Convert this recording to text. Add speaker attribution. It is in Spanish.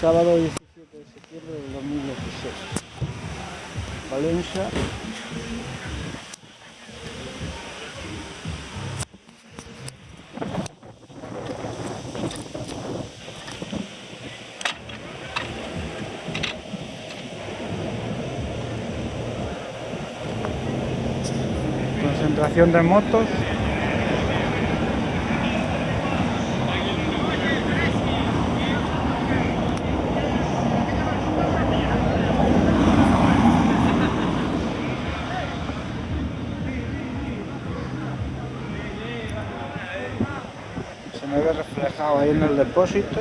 Speaker 1: Sábado 17 de septiembre del 2016. Valencia. Concentración de motos. Se me ve reflejado ahí en el depósito.